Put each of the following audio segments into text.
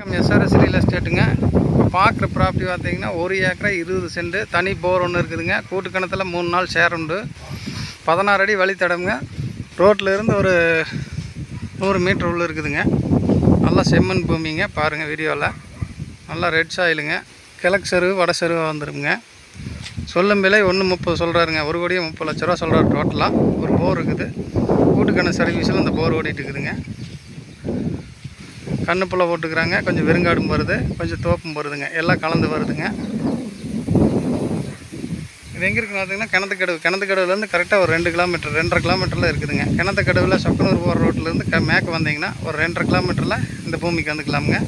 SRS real எஸ்டேட்டுங்க. இப்போ பார்க்குற property பார்த்தீங்கன்னா 1 ஏக்கரா 20 சென்ட், தனி போர் ஒன்று இருக்குதுங்க. கூட்டு கிணத்துல 3 நாள் ஷேர் உண்டு. 16 அடி வழித்தடம்ங்க. ரோட்டில் இருந்து ஒரு 100 மீட்டர் உள்ள இருக்குதுங்க. நல்லா செம்மண் பூமிங்க. பாருங்கள் வீடியோவில். நல்லா ரெட் சாயிலுங்க. கிழக்கு சருவு வட சருவாக வந்துடுங்க. சொல்லும் விலை 1.30 சொல்கிறாருங்க. 1,30,00,000 ரூபா சொல்கிறார் டோட்டலாக. ஒரு போர் இருக்குது. கூட்டுக்கண சர்வீஸில் இந்த போர் ஓடிட்டு இருக்குதுங்க. கண்ணுப்புள்ள போட்டுக்கிறாங்க. கொஞ்சம் வெறுங்காடும் வருது, கொஞ்சம் தோப்பும் வருதுங்க. எல்லாம் கலந்து வருதுங்க. இது எங்கே இருக்குன்னு பார்த்தீங்கன்னா கிணத்துக்கடவுலேருந்து கரெக்டாக ஒரு 2 கிலோமீட்டர் 2.5 கிலோமீட்டரில் இருக்குதுங்க. கிணத்துக்கடவில் சொக்கனூர் போகிற ரோட்டிலேருந்து மேற்கு வந்தீங்கன்னா ஒரு 2.5 கிலோமீட்டரில் இந்த பூமிக்கு வந்துக்கலாமுங்க.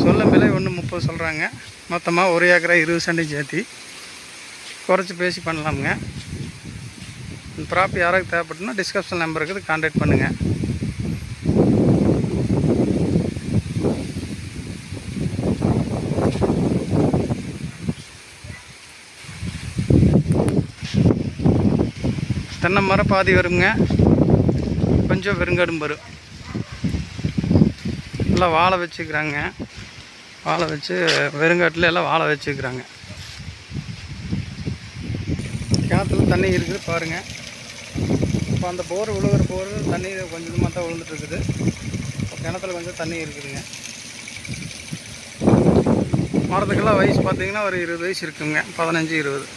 சொல்லும் விலை 1.30 சொல்கிறாங்க. மொத்தமாக 1 ஏக்கரா 20 சென்ட் சேர்த்தி குறைச்சி பேசி பண்ணலாமுங்க. இந்த ப்ராப்பர்ட்டி யாராவது தேவைப்பட்டுன்னா டிஸ்கிரிப்ஷன் நம்பர் இருக்குது, கான்டாக்ட் பண்ணுங்கள். தென்னை மரம் பாதி வருங்க, கொஞ்சம் வெறுங்காடும் வரும். எல்லாம் வாழை வச்சுக்கிறாங்க. வாழை வச்சு வெறுங்காட்டில் எல்லாம் வாழை வச்சுக்கிறாங்க. கிணத்துல தண்ணி இருக்குது பாருங்கள். இப்போ அந்த போர் விழுகிற போர் தண்ணி கொஞ்சமாக தான் விழுந்துட்டு இருக்குது. கிணத்துல கொஞ்சம் தண்ணி இருக்குதுங்க. மரத்துக்கெல்லாம் வயசு பார்த்திங்கன்னா ஒரு 20 வயசு இருக்குங்க. 15-20.